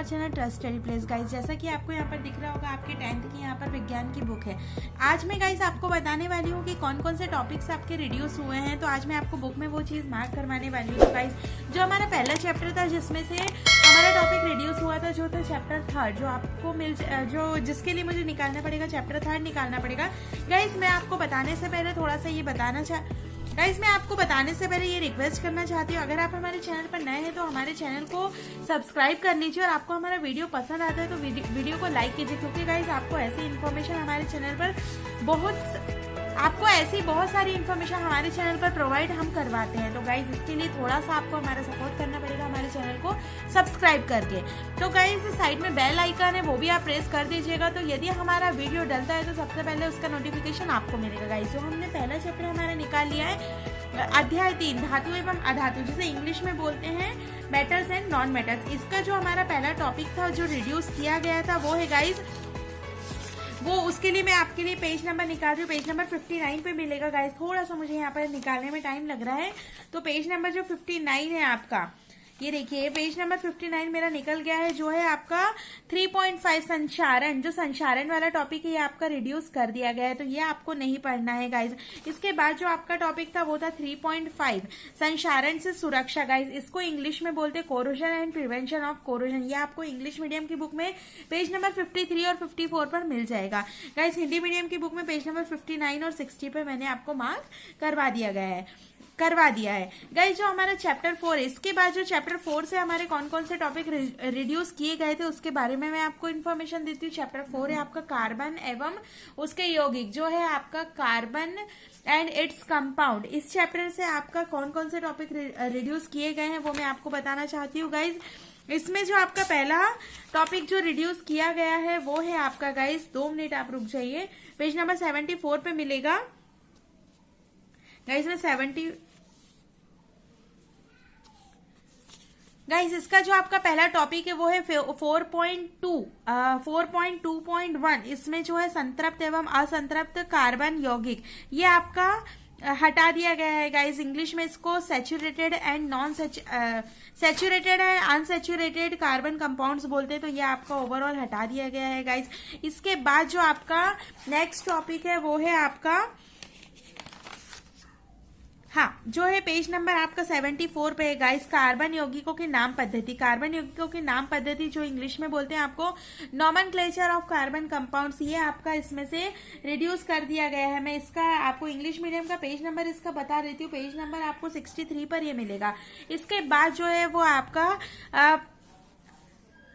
Channel trust study place. Guys जैसा कि आपको यहाँ पर दिख रहा होगा, आपके 10th की यहाँ पर विज्ञान की बुक है। आज मैं गाइस आपको बताने वाली हूँ कि कौन कौन से टॉपिक्स आपके रिड्यूस हुए हैं। तो आज मैं आपको बुक में वो चीज़ मार्क करवाने वाली हूँ। तो गाइस जो हमारा पहला चैप्टर था जिसमें से हमारा टॉपिक रिड्यूस हुआ था, जो था चैप्टर 3, जो आपको जिसके लिए मुझे निकालना पड़ेगा, चैप्टर 3 निकालना पड़ेगा। गाइस मैं आपको बताने से पहले थोड़ा सा ये मैं आपको बताने से पहले ये रिक्वेस्ट करना चाहती हूँ, अगर आप हमारे चैनल पर नए हैं तो हमारे चैनल को सब्सक्राइब कर लीजिए और आपको हमारा वीडियो पसंद आता है तो वीडियो को लाइक कीजिए, क्योंकि गाइस आपको ऐसी इन्फॉर्मेशन हमारे चैनल पर बहुत सारी इन्फॉर्मेशन हमारे चैनल पर प्रोवाइड हम करवाते हैं। तो गाइज इसके लिए थोड़ा सा आपको हमारा सपोर्ट करना पड़ेगा, हमारे चैनल को सब्सक्राइब करके। तो गाइज साइड में बेल आइकन है, वो भी आप प्रेस कर दीजिएगा, तो यदि हमारा वीडियो डलता है तो सबसे पहले उसका नोटिफिकेशन आपको मिलेगा। गाइज जो हमने पहला चैप्टर हमारा निकाल लिया है, अध्याय 3 धातु एवं अधातु, जिसे इंग्लिश में बोलते हैं मेटल्स एंड नॉन मेटल्स। इसका जो हमारा पहला टॉपिक था जो रिड्यूस किया गया था वो है गाइज उसके लिए मैं आपके लिए पेज नंबर निकाल रही हूँ। पेज नंबर 59 पे मिलेगा गाइस। थोड़ा सा मुझे यहाँ पर निकालने में टाइम लग रहा है, तो पेज नंबर जो 59 है आपका, ये देखिए पेज नंबर 59 मेरा निकल गया है, जो है आपका 3.5 संचारण, जो संचारण वाला टॉपिक है ये आपका रिड्यूस कर दिया गया है, तो ये आपको नहीं पढ़ना है गाइज। इसके बाद जो आपका टॉपिक था वो था 3.5 संचारण से सुरक्षा। गाइज इसको इंग्लिश में बोलते हैं corrosion and prevention of corrosion. ये आपको इंग्लिश मीडियम की बुक में पेज नंबर 53 और 54 पर मिल जाएगा। गाइज हिंदी मीडियम की बुक में पेज नंबर 59 और 60 पर मैंने आपको मार्क करवा दिया है। गाइज जो हमारा चैप्टर 4 है, इसके बाद जो चैप्टर 4 से हमारे कौन कौन से टॉपिक रिड्यूस किए गए थे उसके बारे में मैं आपको इन्फॉर्मेशन देती हूँ। चैप्टर 4 है आपका कार्बन एवं उसके यौगिक, जो है आपका कार्बन एंड इट्स कंपाउंड। इस चैप्टर से आपका कौन कौन से टॉपिक रिड्यूस किए गए हैं वो मैं आपको बताना चाहती हूँ। गाइज इसमें जो आपका पहला टॉपिक जो रिड्यूस किया गया है वो है आपका, गाइज 2 मिनट आप रुक जाइए, पेज नंबर 74 पे मिलेगा। गाइस इसका जो आपका पहला टॉपिक है वो है 4.2.1। इसमें जो है संतृप्त एवं असंतृप्त कार्बन यौगिक, ये आपका हटा दिया गया है। गाइस इंग्लिश में इसको saturated and saturated and unsaturated carbon compounds बोलते हैं, तो ये आपका ओवरऑल हटा दिया गया है। गाइस इसके बाद जो आपका नेक्स्ट टॉपिक है वो है आपका, जो है पेज नंबर आपका 74 पे है गाइस, कार्बन यौगिकों की नाम पद्धति। कार्बन यौगिकों की नाम पद्धति जो इंग्लिश में बोलते हैं आपको नॉमेनक्लेचर ऑफ कार्बन कंपाउंड्स, ये आपका इसमें से रिड्यूस कर दिया गया है। मैं इसका आपको इंग्लिश मीडियम का पेज नंबर इसका बता देती हूँ, पेज नंबर आपको 63 पर ये मिलेगा। इसके बाद जो है वो आपका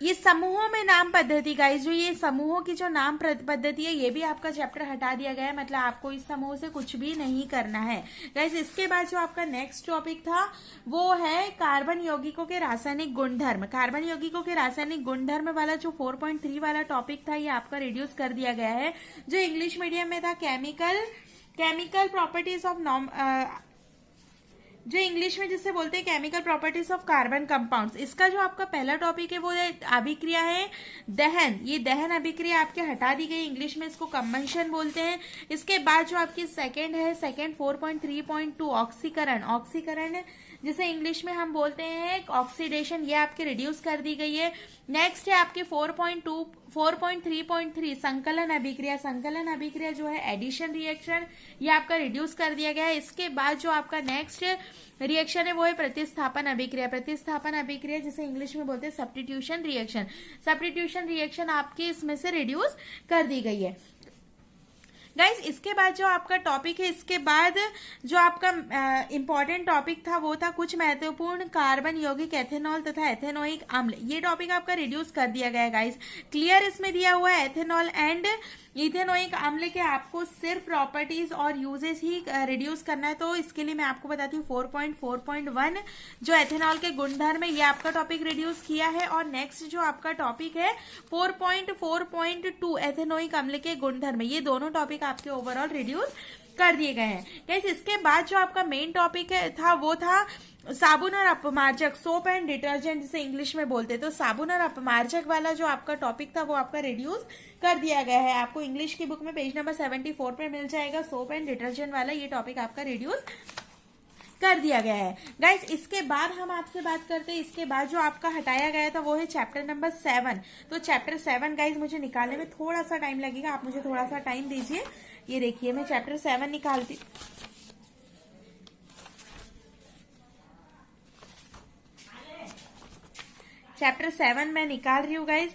ये समूहों में नाम पद्धति। गाइस जो ये समूहों की जो नाम पद्धति है ये भी आपका चैप्टर हटा दिया गया है, मतलब आपको इस समूह से कुछ भी नहीं करना है। गाइस इसके बाद जो आपका नेक्स्ट टॉपिक था वो है कार्बन यौगिकों के रासायनिक गुणधर्म। कार्बन यौगिकों के रासायनिक गुणधर्म वाला जो 4.3 वाला टॉपिक था ये आपका रिड्यूस कर दिया गया है, जो इंग्लिश मीडियम में था केमिकल प्रॉपर्टीज ऑफ जो इंग्लिश में जिसे बोलते हैं chemical properties of carbon compounds. इसका जो आपका पहला टॉपिक है वो अभिक्रिया है दहन। ये दहन अभिक्रिया आपके हटा दी गई, इंग्लिश में इसको कंबंशन बोलते हैं। इसके बाद जो आपकी सेकंड 4.3.2 ऑक्सीकरण जिसे इंग्लिश में हम बोलते हैं ऑक्सीडेशन, ये आपके रिड्यूस कर दी गई है। नेक्स्ट है आपके 4.3.3 संकलन अभिक्रिया जो है एडिशन रिएक्शन, ये आपका रिड्यूस कर दिया गया है। इसके बाद जो आपका नेक्स्ट रिएक्शन है वो है प्रतिस्थापन अभिक्रिया जिसे इंग्लिश में बोलते हैं सब्स्टिट्यूशन रिएक्शन आपकी इसमें से रिड्यूस कर दी गई है। गाइस इसके बाद जो आपका टॉपिक है, इसके बाद जो आपका इंपॉर्टेंट टॉपिक था वो था कुछ महत्वपूर्ण कार्बन यौगिक एथेनॉल तथा एथेनोइक अम्ल। ये टॉपिक आपका रिड्यूस कर दिया गया है। गाइस क्लियर इसमें दिया हुआ है एथेनॉल एंड इथेनोइक अम्ल के आपको सिर्फ प्रॉपर्टीज और यूजेस ही रिड्यूस करना है, तो इसके लिए मैं आपको बताती हूँ 4.4.1 जो एथेनॉल के गुणधर्म है ये आपका टॉपिक रिड्यूस किया है। और नेक्स्ट जो आपका टॉपिक है 4.4.2 एथेनोइक अम्ल के गुणधर्म, ये दोनों टॉपिक आपके ओवरऑल रिड्यूस कर दिए गए हैं। गाइस इसके बाद जो आपका मेन टॉपिक था वो था साबुन और अपमार्जक, सोप एंड डिटर्जेंट जिसे इंग्लिश में बोलते हैं, तो साबुन और अपमार्जक वाला जो आपका टॉपिक था वो आपका रिड्यूस कर दिया गया है। आपको इंग्लिश की बुक में पेज नंबर 74 पे मिल जाएगा, सोप एंड डिटर्जेंट वाला ये टॉपिक आपका रिड्यूस कर दिया गया है गाइस। इसके बाद हम आपसे बात करते हैं, इसके बाद जो आपका हटाया गया था वो है चैप्टर नंबर 7। तो चैप्टर 7 गाइस मुझे निकालने में थोड़ा सा टाइम लगेगा, आप मुझे थोड़ा सा टाइम दीजिए। ये देखिए मैं चैप्टर 7 निकालती, चैप्टर 7 मैं निकाल रही हूँ गाइस।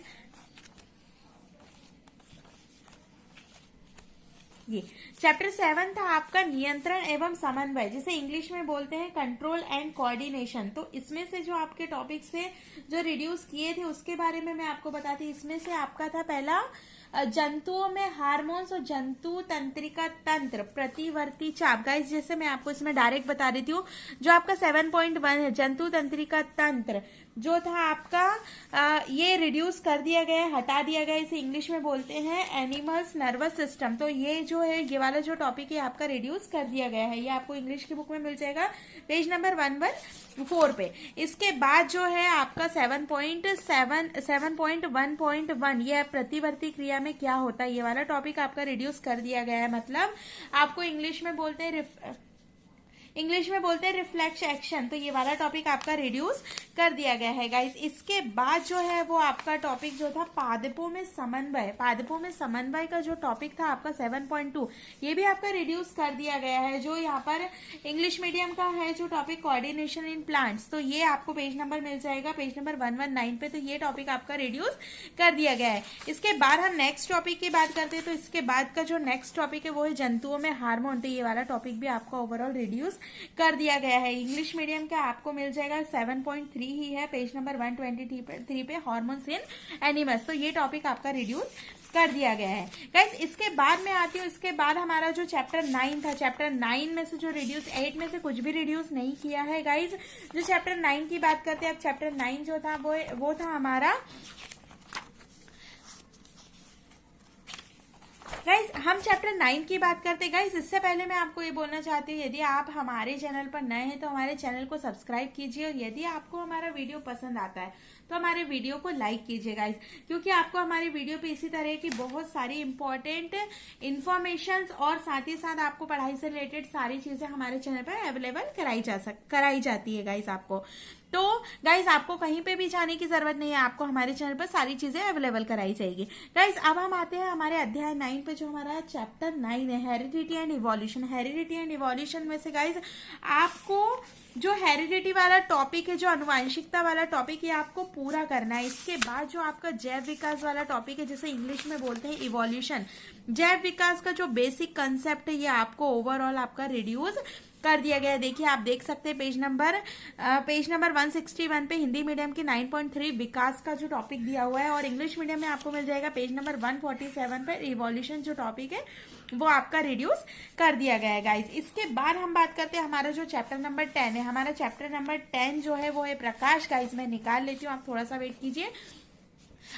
ये चैप्टर 7 था आपका नियंत्रण एवं समन्वय, जिसे इंग्लिश में बोलते हैं कंट्रोल एंड कोऑर्डिनेशन। तो इसमें से जो आपके टॉपिक्स थे जो रिड्यूस किए थे उसके बारे में मैं आपको बताती। इसमें से आपका था पहला जंतुओं में हार्मोन्स और जंतु तंत्रिका तंत्र प्रतिवर्ती चाप। गाइस जैसे मैं आपको इसमें डायरेक्ट बता देती हूँ, जो आपका 7.1 है जंतु तंत्रिका तंत्र जो था आपका ये रिड्यूस कर दिया गया है, हटा दिया गया है। इसे इंग्लिश में बोलते हैं एनिमल्स नर्वस सिस्टम। तो ये जो है ये वाला जो टॉपिक है आपका रिड्यूस कर दिया गया है। ये आपको इंग्लिश की बुक में मिल जाएगा पेज नंबर 114 पे। इसके बाद जो है आपका 7.1.1 ये प्रतिवर्ती क्रिया में क्या होता है, ये वाला टॉपिक आपका रिड्यूस कर दिया गया है। मतलब आपको इंग्लिश में बोलते हैं रिफ्लेक्स एक्शन। तो ये वाला टॉपिक आपका रिड्यूस कर दिया गया है गाइस। इसके बाद जो है वो आपका टॉपिक जो था पादपों में समन्वय, पादपों में समन्वय का जो टॉपिक था आपका 7.2 ये भी आपका रिड्यूस कर दिया गया है। जो यहाँ पर इंग्लिश मीडियम का है जो टॉपिक कोऑर्डिनेशन इन प्लांट्स, तो ये आपको पेज नंबर मिल जाएगा पेज नंबर 119 पे। तो ये टॉपिक आपका रिड्यूस कर दिया गया है। इसके बाद हम नेक्स्ट टॉपिक की बात करते हैं। तो इसके बाद का जो नेक्स्ट टॉपिक है वो है जंतुओं में हार्मोन। तो ये वाला टॉपिक भी आपका ओवरऑल रिड्यूस कर दिया गया है। इंग्लिश मीडियम का आपको मिल जाएगा 7.3 ही है पेज नंबर 123 पे हार्मोन्स इन एनिमल्स। तो ये टॉपिक आपका रिड्यूस कर दिया गया है गाइस। इसके बाद मैं आती हूँ, इसके बाद हमारा जो चैप्टर 9 था, चैप्टर 9 में से जो रिड्यूस 8 में से कुछ भी रिड्यूस नहीं किया है गाइस। जो चैप्टर 9 की बात करते हैं, अब चैप्टर 9 जो था वो था हमारा गाइस। हम चैप्टर 9 की बात करते हैं गाइस। इससे पहले मैं आपको ये बोलना चाहती हूँ, यदि आप हमारे चैनल पर नए हैं तो हमारे चैनल को सब्सक्राइब कीजिए, और यदि आपको हमारा वीडियो पसंद आता है तो हमारे वीडियो को लाइक कीजिए गाइस, क्योंकि आपको हमारे वीडियो पे इसी तरह की बहुत सारी इंपॉर्टेंट इन्फॉर्मेशन और साथ ही साथ आपको पढ़ाई से रिलेटेड सारी चीजें हमारे चैनल पर अवेलेबल कराई जाती है गाइस आपको। तो गाइस आपको कहीं पे भी जाने की जरूरत नहीं है, आपको हमारे चैनल पर सारी चीजें अवेलेबल कराई जाएगी गाइस। अब हम आते हैं हमारे अध्याय 9 पे, जो हमारा चैप्टर 9 है heredity and evolution. Heredity and evolution में से गाइस आपको जो हेरिडिटी वाला टॉपिक है, जो अनुवांशिकता वाला टॉपिक है, आपको पूरा करना है। इसके बाद जो आपका जैव विकास वाला टॉपिक है, जिसे इंग्लिश में बोलते हैं इवोल्यूशन, जैव विकास का जो बेसिक कंसेप्ट है ये आपको ओवरऑल आपका रिड्यूस कर दिया गया है। देखिए आप देख सकते हैं पेज नंबर 161 पे हिंदी मीडियम की 9.3 विकास का जो टॉपिक दिया हुआ है, और इंग्लिश मीडियम में आपको मिल जाएगा पेज नंबर 147 पे इवोल्यूशन जो टॉपिक है वो आपका रिड्यूस कर दिया गया है गाइस। इसके बाद हम बात करते हैं हमारा जो चैप्टर नंबर 10 है। हमारा चैप्टर नंबर 10 जो है वो है प्रकाश। गाइस मैं निकाल लेती हूँ, आप थोड़ा सा वेट कीजिए।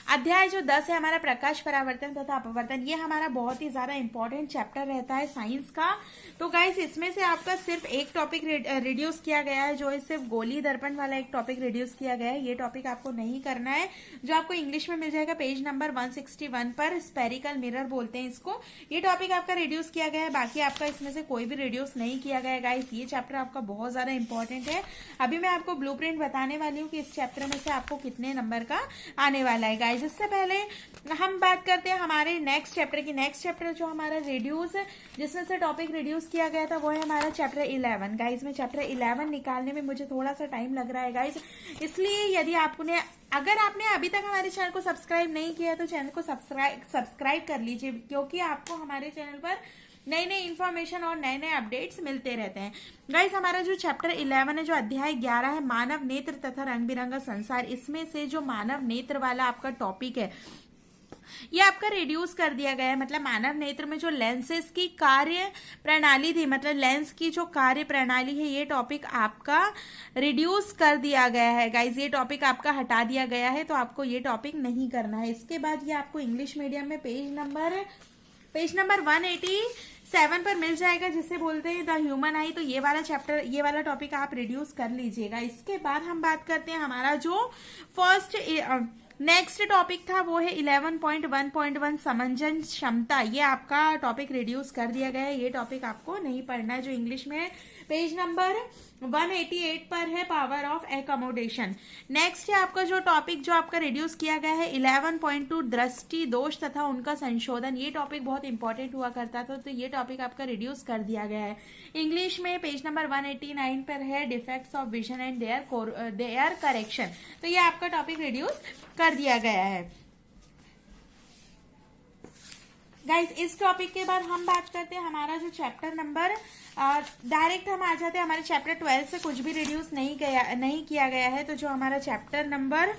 अध्याय जो 10 है हमारा प्रकाश परावर्तन तथा अपवर्तन, ये हमारा बहुत ही ज्यादा इंपॉर्टेंट चैप्टर रहता है साइंस का। तो गाइस इसमें से आपका सिर्फ एक टॉपिक रिड्यूस किया गया है, जो है सिर्फ गोली दर्पण वाला एक टॉपिक रिड्यूस किया गया है। ये टॉपिक आपको नहीं करना है, जो आपको इंग्लिश में मिल जाएगा पेज नंबर 161 पर, स्पेरिकल मिरर बोलते हैं इसको। ये टॉपिक आपका रिड्यूस किया गया है, बाकी आपका इसमें से कोई भी रिड्यूस नहीं किया गया है गाइस। ये चैप्टर आपका बहुत ज्यादा इंपॉर्टेंट है। अभी मैं आपको ब्लूप्रिंट बताने वाली हूँ कि इस चैप्टर में से आपको कितने नंबर का आने वाला है गाइस। इससे पहले हम बात करते हैं हमारे नेक्स्ट चैप्टर की। नेक्स्ट चैप्टर जो हमारा रिड्यूस जिसमें से टॉपिक रिड्यूस किया गया था वो है हमारा चैप्टर 11 गाइस। में चैप्टर 11 निकालने में मुझे थोड़ा सा टाइम लग रहा है गाइस, इसलिए यदि अगर आपने अभी तक हमारे चैनल को सब्सक्राइब नहीं किया तो चैनल को सब्सक्राइब कर लीजिए, क्योंकि आपको हमारे चैनल पर नई नई इन्फॉर्मेशन और नए नए अपडेट्स मिलते रहते हैं गाइस। हमारा जो चैप्टर 11 है, जो अध्याय 11 है मानव नेत्र तथा रंग बिरंगा संसार, इसमें से जो मानव नेत्र वाला आपका टॉपिक है ये आपका रिड्यूस कर दिया गया है। मतलब मानव नेत्र में जो लेंसेस की कार्य प्रणाली थी, मतलब लेंस की जो कार्य प्रणाली है, ये टॉपिक आपका रिड्यूस कर दिया गया है गाइज। ये टॉपिक आपका हटा दिया गया है, तो आपको ये टॉपिक नहीं करना है। इसके बाद ये आपको इंग्लिश मीडियम में पेज नंबर 187 पर मिल जाएगा, जिसे बोलते हैं द ह्यूमन आई। तो ये वाला टॉपिक आप रिड्यूस कर लीजिएगा। इसके बाद हम बात करते हैं हमारा जो नेक्स्ट टॉपिक था वो है 11.1.1 समंजन क्षमता। ये आपका टॉपिक रिड्यूस कर दिया गया है, ये टॉपिक आपको नहीं पढ़ना है, जो इंग्लिश में है। पेज नंबर 188 पर है पावर ऑफ एकोमोडेशन। नेक्स्ट है आपका जो टॉपिक जो आपका रिड्यूस किया गया है 11.2 दृष्टि दोष तथा उनका संशोधन। ये टॉपिक बहुत इंपॉर्टेंट हुआ करता था, तो ये टॉपिक आपका रिड्यूस कर दिया गया है। इंग्लिश में पेज नंबर 189 पर है defects of vision and their correction. तो ये आपका टॉपिक रिड्यूस कर दिया गया है। गाइस इस टॉपिक के बाद हम बात करते हैं हमारा जो चैप्टर नंबर, डायरेक्ट हम आ जाते हैं हमारे चैप्टर 12 से कुछ भी रिड्यूस नहीं किया गया है। तो जो हमारा चैप्टर नंबर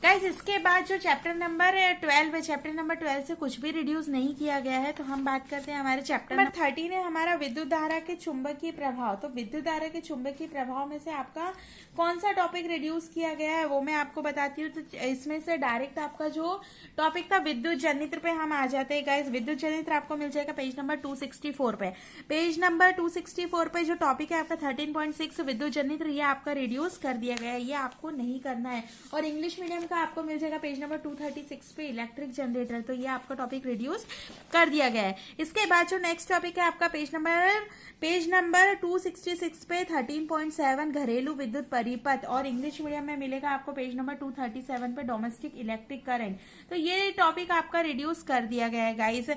गाइज इसके बाद जो चैप्टर नंबर 12 है, चैप्टर नंबर 12 से कुछ भी रिड्यूस नहीं किया गया है। तो हम बात करते हैं हमारे चैप्टर नंबर 13 है हमारा विद्युत धारा के चुंबकीय प्रभाव। तो विद्युत धारा के चुंबकीय प्रभाव में से आपका कौन सा टॉपिक रिड्यूस किया गया है वो मैं आपको बताती हूँ। तो इसमें से डायरेक्ट आपका जो टॉपिक था विद्युत जनित्र पे हम आ जाते हैं। गाइज विद्युत जनित्र आपको मिल जाएगा पेज नंबर 264 पे। पेज नंबर 264 पे जो टॉपिक है आपका 13.6 विद्युत जनित्र, ये आपका रिड्यूस कर दिया गया है, ये आपको नहीं करना है। और इंग्लिश मीडियम का आपको मिल जाएगा पेज नंबर 236 पे इलेक्ट्रिक जनरेटर। तो ये आपका टॉपिक रिड्यूस कर दिया गया है। इसके बाद जो नेक्स्ट टॉपिक है आपका पेज नंबर 266 पे 13.7 घरेलू विद्युत परिपथ, और इंग्लिश मीडियम में मिलेगा आपको पेज नंबर 237 पे डोमेस्टिक इलेक्ट्रिक करंट। तो ये टॉपिक आपका रिड्यूस कर दिया गया है गाइस।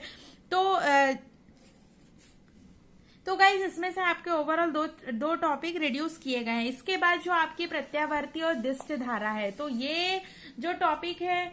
तो गाइज इसमें से आपके ओवरऑल दो टॉपिक रिड्यूस किए गए हैं। इसके बाद जो आपकी प्रत्यावर्ती और दिष्ट धारा है, तो ये जो टॉपिक है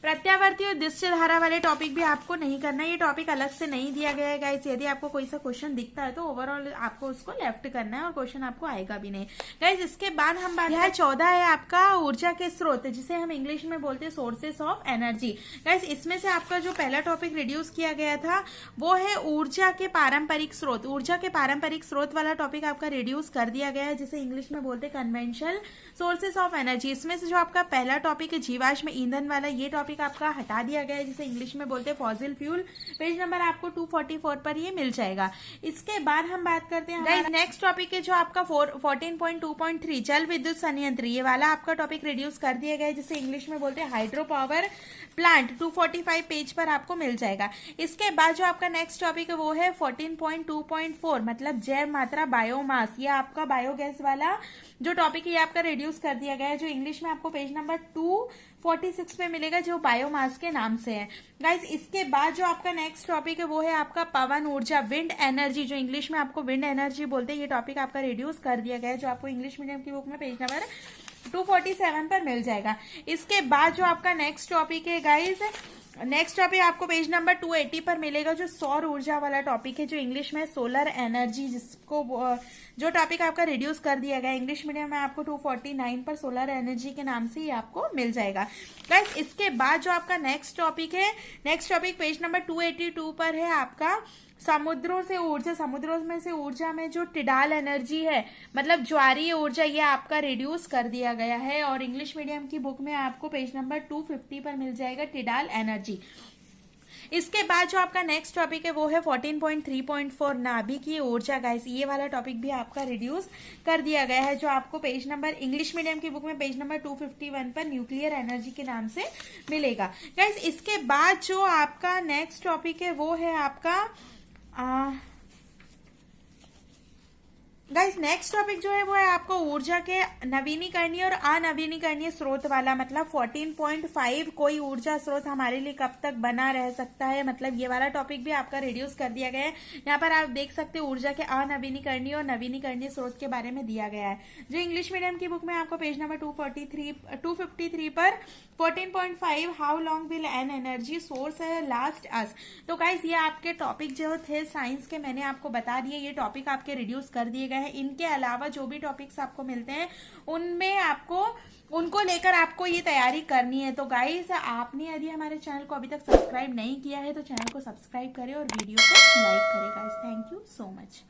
प्रत्यावर्ती और दिष्ट धारा वाले टॉपिक भी आपको नहीं करना है, ये टॉपिक अलग से नहीं दिया गया है गाइस। यदि आपको कोई सा क्वेश्चन दिखता है तो ओवरऑल आपको उसको लेफ्ट करना है और क्वेश्चन आपको आएगा भी नहीं गाइस। इसके बाद हम बात यह 14 है आपका ऊर्जा के स्रोत, जिसे हम इंग्लिश में बोलते हैं सोर्सेस ऑफ एनर्जी। गाइस इसमें से आपका जो पहला टॉपिक रिड्यूस किया गया था वो है ऊर्जा के पारंपरिक स्रोत। ऊर्जा के पारंपरिक स्रोत वाला टॉपिक आपका रिड्यूस कर दिया गया है, जिसे इंग्लिश में बोलते हैं कन्वेंशनल सोर्सेस ऑफ एनर्जी। इसमें से जो आपका पहला टॉपिक है जीवाश्म ईंधन वाला, ये टॉपिक आपका हटा दिया गया है, जिसे इंग्लिश में बोलते हैं फॉसिल फ्यूल। पेज नंबर आपको 244 पर ये मिल जाएगा। इसके बाद हम बात करते हैं नेक्स्ट टॉपिक है जो आपका 14.2.3 जल विद्युत संयंत्र, ये वाला आपका टॉपिक रिड्यूस कर दिया गया है, जिसे इंग्लिश में बोलते हैं हाइड्रो पावर प्लांट। 245 पेज पर आपको मिल जाएगा। इसके बाद जो आपका नेक्स्ट टॉपिक है वो है 14.2.4 मतलब जैव मात्रा बायोमास। ये आपका बायोगैस वाला जो टॉपिक है ये आपका रिड्यूस कर दिया गया है, जो इंग्लिश में आपको पेज नंबर 246 पे मिलेगा, जो बायोमास के नाम से है गाइस। इसके बाद जो आपका नेक्स्ट टॉपिक है वो है आपका पवन ऊर्जा, विंड एनर्जी, जो इंग्लिश में आपको विंड एनर्जी बोलते हैं। ये टॉपिक आपका रिड्यूस कर दिया गया है, जो आपको इंग्लिश मीडियम की बुक में पेज नंबर 247 पर मिल जाएगा। इसके बाद जो आपका नेक्स्ट टॉपिक है गाइस, नेक्स्ट टॉपिक आपको पेज नंबर 280 पर मिलेगा, जो सौर ऊर्जा वाला टॉपिक है, जो इंग्लिश में सोलर एनर्जी, जिसको जो टॉपिक आपका रिड्यूस कर दिया गया इंग्लिश मीडियम में आपको 249 पर सोलर एनर्जी के नाम से ही आपको मिल जाएगा गाइस। इसके बाद जो आपका नेक्स्ट टॉपिक है, नेक्स्ट टॉपिक पेज नंबर 282 पर है आपका समुद्रों से ऊर्जा। समुद्रों में से ऊर्जा में जो टिडाल एनर्जी है मतलब ज्वारीय ऊर्जा, ये आपका रिड्यूस कर दिया गया है, और इंग्लिश मीडियम की बुक में आपको पेज नंबर 250 पर मिल जाएगा टिडाल एनर्जी। इसके बाद जो आपका नेक्स्ट टॉपिक है वो है 14.3.4 नाभिकीय ऊर्जा गाइस। ये वाला टॉपिक भी आपका रिड्यूस कर दिया गया है, जो आपको पेज नंबर इंग्लिश मीडियम की बुक में पेज नंबर 251 पर न्यूक्लियर एनर्जी के नाम से मिलेगा गाइस। इसके बाद जो आपका नेक्स्ट टॉपिक है वो है आपका गाइस नेक्स्ट टॉपिक जो है वो है आपको ऊर्जा के नवीनीकरणीय और अनवीनीकरणीय स्रोत वाला, मतलब 14.5 कोई ऊर्जा स्रोत हमारे लिए कब तक बना रह सकता है, मतलब ये वाला टॉपिक भी आपका रिड्यूस कर दिया गया है। यहाँ पर आप देख सकते हैं ऊर्जा के अनवीनीकरणीय और नवीनीकरणीय स्रोत के बारे में दिया गया है, जो इंग्लिश मीडियम की बुक में आपको पेज नंबर 253 पर 14.5 how long will an energy source last us. तो गाइस ये आपके टॉपिक जो थे साइंस के मैंने आपको बता दिए, ये टॉपिक आपके रिड्यूस कर दिए गए हैं। इनके अलावा जो भी टॉपिक्स आपको मिलते हैं उनमें आपको उनको लेकर आपको ये तैयारी करनी है। तो गाइस आपने यदि हमारे चैनल को अभी तक सब्सक्राइब नहीं किया है तो चैनल को सब्सक्राइब करें और वीडियो को लाइक करें guys. Thank you so much.